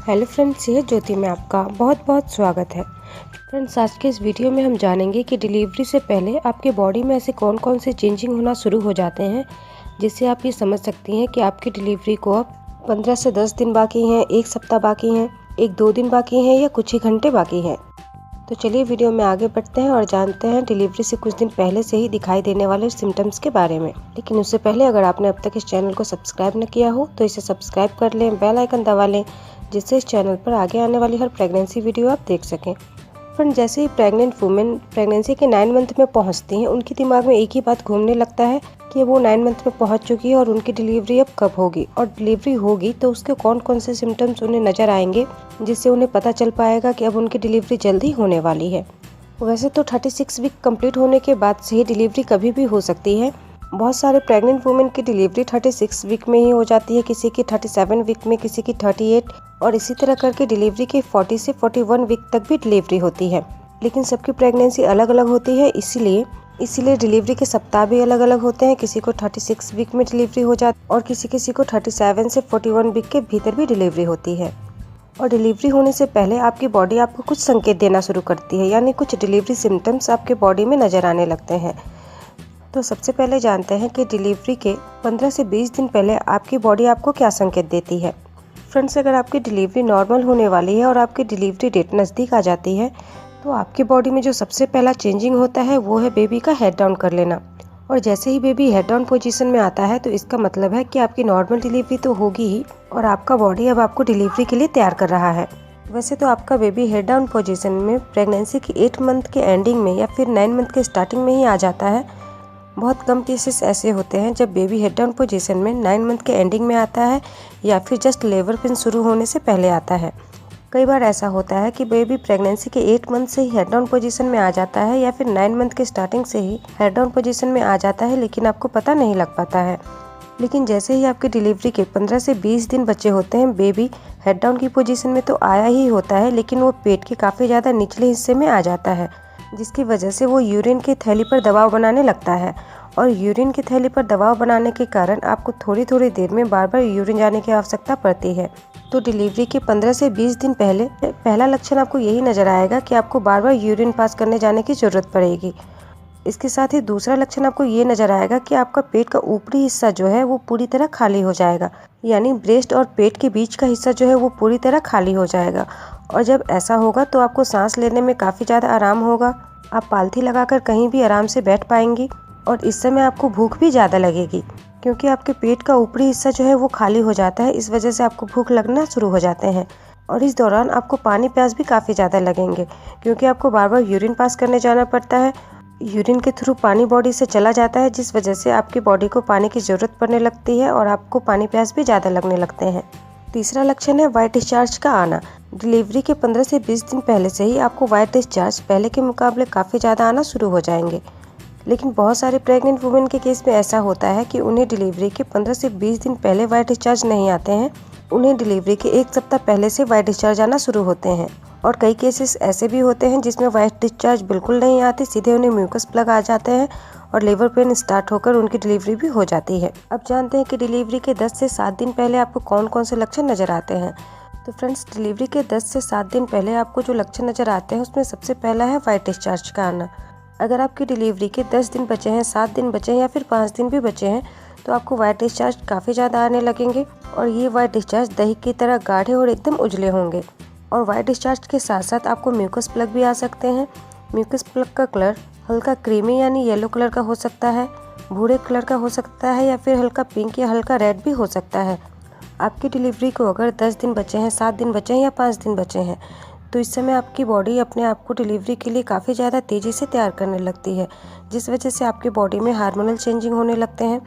Hello friends, ये ज्योति में आपका बहुत बहुत स्वागत है। फ्रेंड्स, आज के इस वीडियो में हम जानेंगे कि डिलीवरी से पहले आपके बॉडी में ऐसे कौन कौन से चेंजिंग होना शुरू हो जाते हैं, जिससे आप ये समझ सकती हैं कि आपकी डिलीवरी को अब 15 से 10 दिन बाकी हैं, 1 सप्ताह बाकी हैं, 1-2 दिन बाकी हैं या कुछ ही घंटे बाकी हैं। तो चलिए वीडियो में आगे बढ़ते हैं और जानते हैं डिलीवरी से कुछ दिन पहले से ही दिखाई देने वाले सिम्टम्स के बारे में। लेकिन उससे पहले अगर आपने अब तक इस चैनल को सब्सक्राइब न किया हो तो इसे सब्सक्राइब कर लें, बेल आइकन दबा लें, जिससे इस चैनल पर आगे आने वाली हर प्रेगनेंसी वीडियो आप देख सकें। फ्रेंड, जैसे ही प्रेग्नेंट वुमेन प्रेगनेंसी के 9 मंथ में पहुंचती हैं, उनके दिमाग में एक ही बात घूमने लगता है कि वो 9 मंथ में पहुंच चुकी है और उनकी डिलीवरी अब कब होगी, और डिलीवरी होगी तो उसके कौन कौन से सिम्टम्स उन्हें नजर आएंगे, जिससे उन्हें पता चल पाएगा कि अब उनकी डिलीवरी जल्दी होने वाली है। वैसे तो 36 वीक कंप्लीट होने के बाद से ही डिलीवरी कभी भी हो सकती है। बहुत सारे प्रेग्नेंट वुमेन की डिलीवरी 36 वीक में ही हो जाती है, किसी की 37 वीक में, किसी की 38, और इसी तरह करके डिलीवरी के 40 से 41 वीक तक भी डिलीवरी होती है। लेकिन सबकी प्रेगनेंसी अलग अलग होती है, इसीलिए डिलीवरी के सप्ताह भी अलग अलग होते हैं। किसी को 36 वीक में डिलीवरी हो जाती है और किसी को 37 से 41 वीक के भीतर भी डिलीवरी होती है। और डिलीवरी होने से पहले आपकी बॉडी आपको कुछ संकेत देना शुरू करती है, यानी कुछ डिलीवरी सिम्टम्स आपके बॉडी में नजर आने लगते हैं। तो सबसे पहले जानते हैं कि डिलीवरी के 15 से 20 दिन पहले आपकी बॉडी आपको क्या संकेत देती है। फ्रेंड्स, अगर आपकी डिलीवरी नॉर्मल होने वाली है और आपकी डिलीवरी डेट नज़दीक आ जाती है, तो आपकी बॉडी में जो सबसे पहला चेंजिंग होता है वो है बेबी का हेड डाउन कर लेना। और जैसे ही बेबी हेड डाउन पोजीशन में आता है तो इसका मतलब है कि आपकी नॉर्मल डिलीवरी तो होगी ही, और आपका बॉडी अब आपको डिलीवरी के लिए तैयार कर रहा है। वैसे तो आपका बेबी हेड डाउन पोजीशन में प्रेगनेंसी की 8 मंथ के एंडिंग में या फिर 9 मंथ के स्टार्टिंग में ही आ जाता है। बहुत कम केसेस ऐसे होते हैं जब बेबी हेड डाउन पोजीशन में 9 मंथ के एंडिंग में आता है या फिर जस्ट लेबर पेन शुरू होने से पहले आता है। कई बार ऐसा होता है कि बेबी प्रेगनेंसी के 8 मंथ से ही हेड डाउन पोजीशन में आ जाता है या फिर 9 मंथ के स्टार्टिंग से ही हेड डाउन पोजीशन में आ जाता है, लेकिन आपको पता नहीं लग पाता है। लेकिन जैसे ही आपकी डिलीवरी के 15 से 20 दिन बचे होते हैं, बेबी हेड डाउन की पोजीशन में तो आया ही होता है, लेकिन वो पेट के काफ़ी ज़्यादा निचले हिस्से में आ जाता है, जिसकी वजह से वो यूरिन की थैली पर दबाव बनाने लगता है। और यूरिन की थैली पर दबाव बनाने के कारण आपको थोड़ी थोड़ी देर में बार बार यूरिन जाने की आवश्यकता पड़ती है। तो डिलीवरी के 15 से 20 दिन पहले पहला लक्षण आपको यही नजर आएगा कि आपको बार बार यूरिन पास करने जाने की जरूरत पड़ेगी। इसके साथ ही दूसरा लक्षण आपको ये नजर आएगा कि आपका पेट का ऊपरी हिस्सा जो है वो पूरी तरह खाली हो जाएगा, यानी ब्रेस्ट और पेट के बीच का हिस्सा जो है वो पूरी तरह खाली हो जाएगा। और जब ऐसा होगा तो आपको सांस लेने में काफ़ी ज़्यादा आराम होगा, आप पालथी लगाकर कहीं भी आराम से बैठ पाएंगी, और इस समय आपको भूख भी ज़्यादा लगेगी, क्योंकि आपके पेट का ऊपरी हिस्सा जो है वो खाली हो जाता है। इस वजह से आपको भूख लगना शुरू हो जाते हैं, और इस दौरान आपको पानी प्यास भी काफ़ी ज़्यादा लगेंगे, क्योंकि आपको बार बार यूरिन पास करने जाना पड़ता है। यूरिन के थ्रू पानी बॉडी से चला जाता है, जिस वजह से आपकी बॉडी को पानी की ज़रूरत पड़ने लगती है और आपको पानी प्यास भी ज़्यादा लगने लगते हैं। तीसरा लक्षण है वाइट डिस्चार्ज का आना। डिलीवरी के 15 से 20 दिन पहले से ही आपको वाइट डिस्चार्ज पहले के मुकाबले काफ़ी ज़्यादा आना शुरू हो जाएंगे। लेकिन बहुत सारे प्रेग्नेंट वुमेन के केस में ऐसा होता है कि उन्हें डिलीवरी के 15 से 20 दिन पहले वाइट डिस्चार्ज नहीं आते हैं, उन्हें डिलीवरी के 1 सप्ताह पहले से वाइट डिस्चार्ज आना शुरू होते हैं। और कई केसेस ऐसे भी होते हैं जिसमें वाइट डिस्चार्ज बिल्कुल नहीं आती, सीधे उन्हें म्यूकस प्लग आ जाते हैं और लेबर पेन स्टार्ट होकर उनकी डिलीवरी भी हो जाती है। अब जानते हैं कि डिलीवरी के 10 से 7 दिन पहले आपको कौन कौन से लक्षण नजर आते हैं। तो फ्रेंड्स, डिलीवरी के 10 से 7 दिन पहले आपको जो लक्षण नजर आते हैं उसमें सबसे पहला है वाइट डिस्चार्ज का आना। अगर आपकी डिलीवरी के 10 दिन बचे हैं, 7 दिन बचे हैं या फिर 5 दिन भी बचे हैं, तो आपको वाइट डिस्चार्ज काफ़ी ज़्यादा आने लगेंगे, और ये वाइट डिस्चार्ज दही की तरह गाढ़े और एकदम उजले होंगे। और वाइट डिस्चार्ज के साथ साथ आपको म्यूकस प्लग भी आ सकते हैं। म्यूकस प्लग का कलर हल्का क्रीमी यानी येलो कलर का हो सकता है, भूरे कलर का हो सकता है, या फिर हल्का पिंक या हल्का रेड भी हो सकता है। आपकी डिलीवरी को अगर 10 दिन बचे हैं, 7 दिन बचे हैं या 5 दिन बचे हैं, तो इस समय आपकी बॉडी अपने आप को डिलीवरी के लिए काफ़ी ज़्यादा तेज़ी से तैयार करने लगती है, जिस वजह से आपकी बॉडी में हार्मोनल चेंजिंग होने लगते हैं।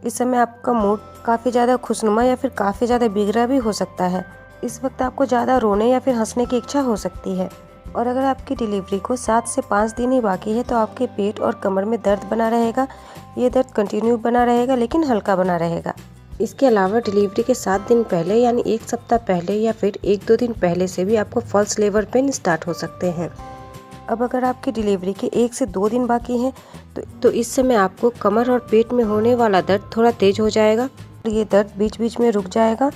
इस समय आपका मूड काफ़ी ज़्यादा खुशनुमा या फिर काफ़ी ज़्यादा बिगड़ा भी हो सकता है। इस वक्त आपको ज़्यादा रोने या फिर हंसने की इच्छा हो सकती है। और अगर आपकी डिलीवरी को 7 से 5 दिन ही बाकी है तो आपके पेट और कमर में दर्द बना रहेगा। ये दर्द कंटिन्यू बना रहेगा, लेकिन हल्का बना रहेगा। इसके अलावा डिलीवरी के 7 दिन पहले यानी 1 सप्ताह पहले या फिर 1-2 दिन पहले से भी आपको फॉल्स लेबर पेन स्टार्ट हो सकते हैं। अब अगर आपकी डिलीवरी के 1 से 2 दिन बाकी हैं तो इस समय आपको कमर और पेट में होने वाला दर्द थोड़ा तेज हो जाएगा और ये दर्द बीच बीच में रुक जाएगा।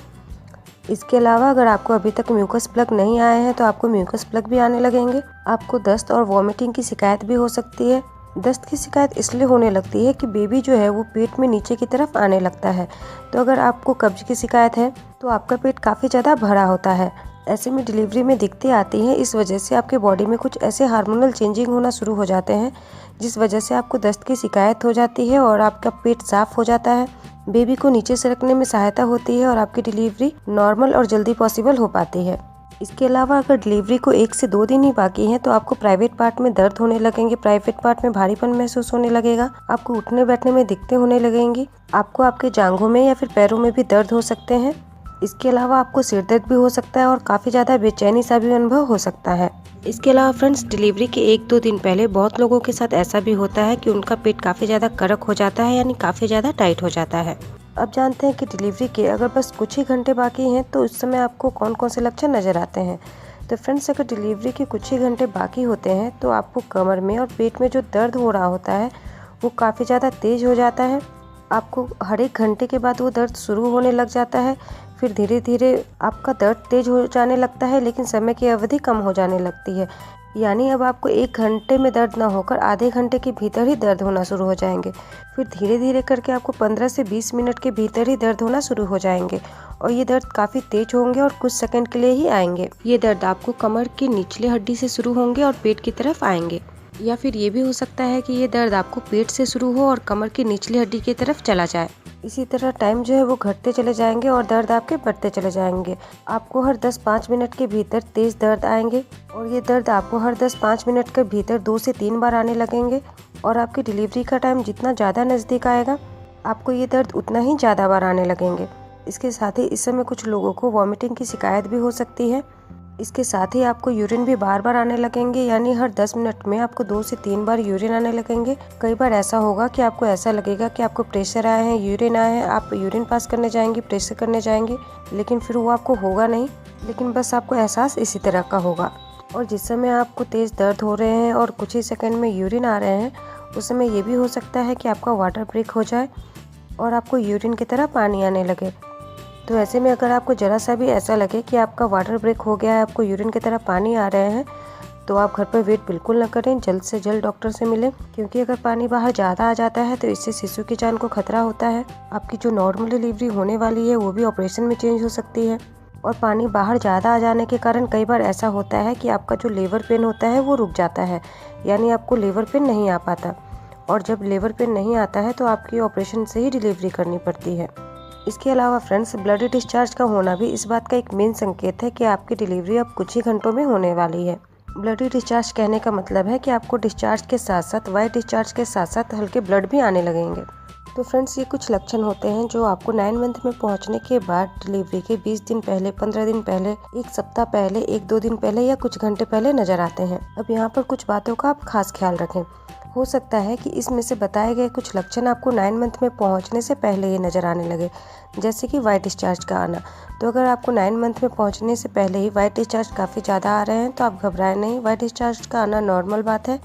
इसके अलावा अगर आपको अभी तक म्यूकस प्लग नहीं आए हैं तो आपको म्यूकस प्लग भी आने लगेंगे। आपको दस्त और वॉमिटिंग की शिकायत भी हो सकती है। दस्त की शिकायत इसलिए होने लगती है कि बेबी जो है वो पेट में नीचे की तरफ आने लगता है। तो अगर आपको कब्ज की शिकायत है तो आपका पेट काफ़ी ज़्यादा भरा होता है। ऐसे में डिलीवरी में दिक्कतें आती हैं। इस वजह से आपके बॉडी में कुछ ऐसे हार्मोनल चेंजिंग होना शुरू हो जाते हैं जिस वजह से आपको दस्त की शिकायत हो जाती है और आपका पेट साफ हो जाता है। बेबी को नीचे सरकने में सहायता होती है और आपकी डिलीवरी नॉर्मल और जल्दी पॉसिबल हो पाती है। इसके अलावा अगर डिलीवरी को 1 से 2 दिन ही बाकी हैं तो आपको प्राइवेट पार्ट में दर्द होने लगेंगे, प्राइवेट पार्ट में भारीपन महसूस होने लगेगा, आपको उठने बैठने में दिक्कतें होने लगेंगी, आपको आपके जांघों में या फिर पैरों में भी दर्द हो सकते हैं। इसके अलावा आपको सिर दर्द भी हो सकता है और काफ़ी ज़्यादा बेचैनी सा भी अनुभव हो सकता है। इसके अलावा फ्रेंड्स, डिलीवरी के 1-2 दिन पहले बहुत लोगों के साथ ऐसा भी होता है कि उनका पेट काफ़ी ज़्यादा कड़क हो जाता है, यानी काफ़ी ज़्यादा टाइट हो जाता है। अब जानते हैं कि डिलीवरी के अगर बस कुछ ही घंटे बाकी हैं तो उस समय आपको कौन कौन से लक्षण नज़र आते हैं। तो फ्रेंड्स, अगर डिलीवरी के कुछ ही घंटे बाकी होते हैं तो आपको कमर में और पेट में जो दर्द हो रहा होता है वो काफ़ी ज़्यादा तेज़ हो जाता है। आपको हर एक घंटे के बाद वो दर्द शुरू होने लग जाता है, फिर धीरे धीरे आपका दर्द तेज हो जाने लगता है, लेकिन समय की अवधि कम हो जाने लगती है। यानी अब आपको 1 घंटे में दर्द ना होकर आधे घंटे के भीतर ही दर्द होना शुरू हो जाएंगे। फिर धीरे धीरे करके आपको 15 से 20 मिनट के भीतर ही दर्द होना शुरू हो जाएंगे और ये दर्द काफ़ी तेज होंगे और कुछ सेकंड के लिए ही आएंगे। ये दर्द आपको कमर की निचली हड्डी से शुरू होंगे और पेट की तरफ आएंगे, या फिर ये भी हो सकता है कि ये दर्द आपको पेट से शुरू हो और कमर की निचली हड्डी की तरफ चला जाए। इसी तरह टाइम जो है वो घटते चले जाएंगे और दर्द आपके बढ़ते चले जाएंगे। आपको हर 10-5 मिनट के भीतर तेज दर्द आएंगे और ये दर्द आपको हर 10-5 मिनट के भीतर 2 से 3 बार आने लगेंगे और आपकी डिलीवरी का टाइम जितना ज़्यादा नज़दीक आएगा आपको ये दर्द उतना ही ज़्यादा बार आने लगेंगे। इसके साथ ही इस समय कुछ लोगों को वॉमिटिंग की शिकायत भी हो सकती है। इसके साथ ही आपको यूरिन भी बार बार आने लगेंगे, यानी हर 10 मिनट में आपको 2 से 3 बार यूरिन आने लगेंगे। कई बार ऐसा होगा कि आपको ऐसा लगेगा कि आपको प्रेशर आए हैं, यूरिन आए हैं, आप यूरिन पास करने जाएंगे, प्रेशर करने जाएंगे, लेकिन फिर वो आपको होगा नहीं, लेकिन बस आपको एहसास इसी तरह का होगा। और जिस समय आपको तेज़ दर्द हो रहे हैं और कुछ ही सेकंड में यूरिन आ रहे हैं, उस समय ये भी हो सकता है कि आपका वाटर ब्रेक हो जाए और आपको यूरिन की तरह पानी आने लगे। तो ऐसे में अगर आपको ज़रा सा भी ऐसा लगे कि आपका वाटर ब्रेक हो गया है, आपको यूरिन की तरह पानी आ रहे हैं, तो आप घर पर वेट बिल्कुल ना करें, जल्द से जल्द डॉक्टर से मिलें, क्योंकि अगर पानी बाहर ज़्यादा आ जाता है तो इससे शिशु की जान को खतरा होता है। आपकी जो नॉर्मल डिलीवरी होने वाली है वो भी ऑपरेशन में चेंज हो सकती है। और पानी बाहर ज़्यादा आ जाने के कारण कई बार ऐसा होता है कि आपका जो लेबर पेन होता है वो रुक जाता है, यानी आपको लेबर पेन नहीं आ पाता। और जब लेबर पेन नहीं आता है तो आपकी ऑपरेशन से ही डिलीवरी करनी पड़ती है। इसके अलावा फ्रेंड्स, ब्लडी डिस्चार्ज का होना भी इस बात का एक मेन संकेत है कि आपकी डिलीवरी अब कुछ ही घंटों में होने वाली है। ब्लडी डिस्चार्ज कहने का मतलब है कि आपको डिस्चार्ज के साथ साथ वाइट डिस्चार्ज के साथ साथ हल्के ब्लड भी आने लगेंगे। तो फ्रेंड्स, ये कुछ लक्षण होते हैं जो आपको 9 मंथ में पहुंचने के बाद डिलीवरी के 20 दिन पहले, 15 दिन पहले, 1 सप्ताह पहले, 1-2 दिन पहले या कुछ घंटे पहले नजर आते हैं। अब यहाँ पर कुछ बातों का आप खास ख्याल रखें। हो सकता है कि इसमें से बताए गए कुछ लक्षण आपको 9 मंथ में पहुंचने से पहले ही नज़र आने लगे, जैसे कि वाइट डिस्चार्ज का आना। तो अगर आपको 9 मंथ में पहुंचने से पहले ही वाइट डिस्चार्ज काफ़ी ज़्यादा आ रहे हैं तो आप घबराएं नहीं। वाइट डिस्चार्ज का आना नॉर्मल बात है,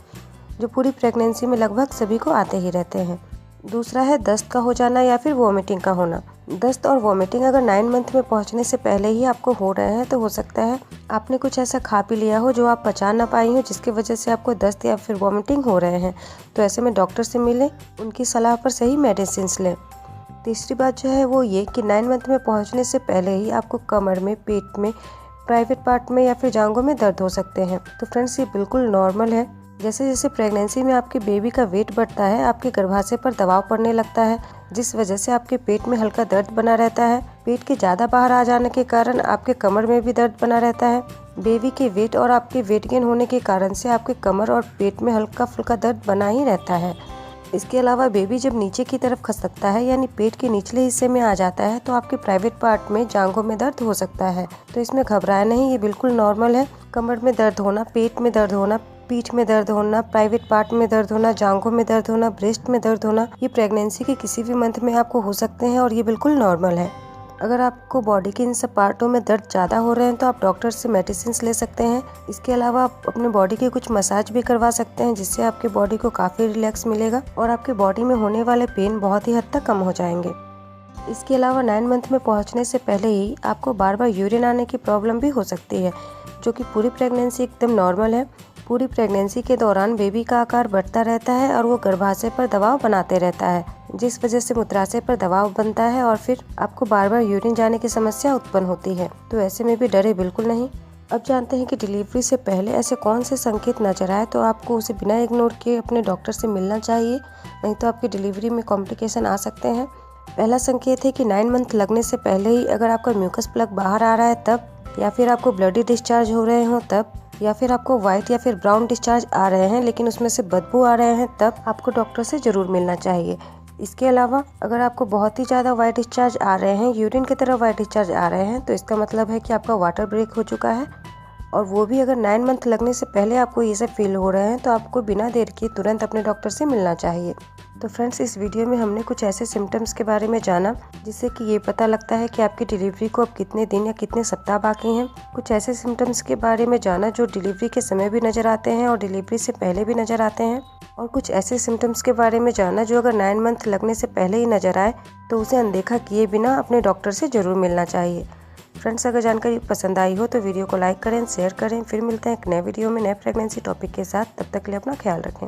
जो पूरी प्रेगनेंसी में लगभग सभी को आते ही रहते हैं। दूसरा है दस्त का हो जाना या फिर वॉमिटिंग का होना। दस्त और वॉमिटिंग अगर 9 मंथ में पहुंचने से पहले ही आपको हो रहे हैं तो हो सकता है आपने कुछ ऐसा खा पी लिया हो जो आप पचा ना पाई हो, जिसकी वजह से आपको दस्त या फिर वॉमिटिंग हो रहे हैं। तो ऐसे में डॉक्टर से मिलें, उनकी सलाह पर सही मेडिसिन लें। तीसरी बात जो है वो ये कि 9 मंथ में पहुंचने से पहले ही आपको कमर में, पेट में, प्राइवेट पार्ट में या फिर जांघों में दर्द हो सकते हैं। तो फ्रेंड्स, ये बिल्कुल नॉर्मल है। जैसे जैसे प्रेगनेंसी में आपके बेबी का वेट बढ़ता है, आपके गर्भाशय पर दबाव पड़ने लगता है, जिस वजह से आपके पेट में हल्का दर्द बना रहता है। पेट के ज़्यादा बाहर आ जाने के कारण आपके कमर में भी दर्द बना रहता है। बेबी के वेट और आपके वेट गेन होने के कारण से आपके कमर और पेट में हल्का फुल्का दर्द बना ही रहता है। इसके अलावा बेबी जब नीचे की तरफ खसकता है, यानी पेट के निचले हिस्से में आ जाता है, तो आपके प्राइवेट पार्ट में, जांघों में दर्द हो सकता है। तो इसमें घबराए नहीं, ये बिल्कुल नॉर्मल है। कमर में दर्द होना, पेट में दर्द होना, पीठ में दर्द होना, प्राइवेट पार्ट में दर्द होना, जांघों में दर्द होना, ब्रेस्ट में दर्द होना, ये प्रेगनेंसी के किसी भी मंथ में आपको हो सकते हैं और ये बिल्कुल नॉर्मल है। अगर आपको बॉडी के इन सब पार्टों में दर्द ज़्यादा हो रहे हैं तो आप डॉक्टर से मेडिसिन ले सकते हैं। इसके अलावा आप अपने बॉडी की कुछ मसाज भी करवा सकते हैं, जिससे आपके बॉडी को काफ़ी रिलैक्स मिलेगा और आपके बॉडी में होने वाले पेन बहुत ही हद तक कम हो जाएंगे। इसके अलावा 9 मंथ में पहुंचने से पहले ही आपको बार बार यूरिन आने की प्रॉब्लम भी हो सकती है, जो कि पूरी प्रेगनेंसी एकदम नॉर्मल है। पूरी प्रेगनेंसी के दौरान बेबी का आकार बढ़ता रहता है और वो गर्भाशय पर दबाव बनाते रहता है, जिस वजह से मूत्राशय पर दबाव बनता है और फिर आपको बार बार यूरिन जाने की समस्या उत्पन्न होती है। तो ऐसे में भी डरे बिल्कुल नहीं। अब जानते हैं कि डिलीवरी से पहले ऐसे कौन से संकेत नजर आए तो आपको उसे बिना इग्नोर किए अपने डॉक्टर से मिलना चाहिए, नहीं तो आपकी डिलीवरी में कॉम्प्लिकेशन आ सकते हैं। पहला संकेत है कि 9 मंथ लगने से पहले ही अगर आपका म्यूकस प्लग बाहर आ रहा है तब, या फिर आपको ब्लडी डिस्चार्ज हो रहे हो तब, या फिर आपको व्हाइट या फिर ब्राउन डिस्चार्ज आ रहे हैं लेकिन उसमें से बदबू आ रहे हैं, तब आपको डॉक्टर से जरूर मिलना चाहिए। इसके अलावा अगर आपको बहुत ही ज़्यादा व्हाइट डिस्चार्ज आ रहे हैं, यूरिन की तरह व्हाइट डिस्चार्ज आ रहे हैं, तो इसका मतलब है कि आपका वाटर ब्रेक हो चुका है। और वो भी अगर 9 मंथ लगने से पहले आपको ये सब फील हो रहे हैं तो आपको बिना देर किए तुरंत अपने डॉक्टर से मिलना चाहिए। तो फ्रेंड्स, इस वीडियो में हमने कुछ ऐसे सिम्टम्स के बारे में जाना जिससे कि ये पता लगता है कि आपकी डिलीवरी को अब कितने दिन या कितने सप्ताह बाकी हैं। कुछ ऐसे सिम्टम्स के बारे में जाना जो डिलीवरी के समय भी नजर आते हैं और डिलीवरी से पहले भी नजर आते हैं। और कुछ ऐसे सिम्टम्स के बारे में जाना जो अगर 9 मंथ लगने से पहले ही नजर आए तो उसे अनदेखा किए बिना अपने डॉक्टर से जरूर मिलना चाहिए। फ्रेंड्स, अगर जानकारी पसंद आई हो तो वीडियो को लाइक करें, शेयर करें। फिर मिलते हैं एक नए वीडियो में नए प्रेगनेंसी टॉपिक के साथ। तब तक के लिए अपना ख्याल रखें।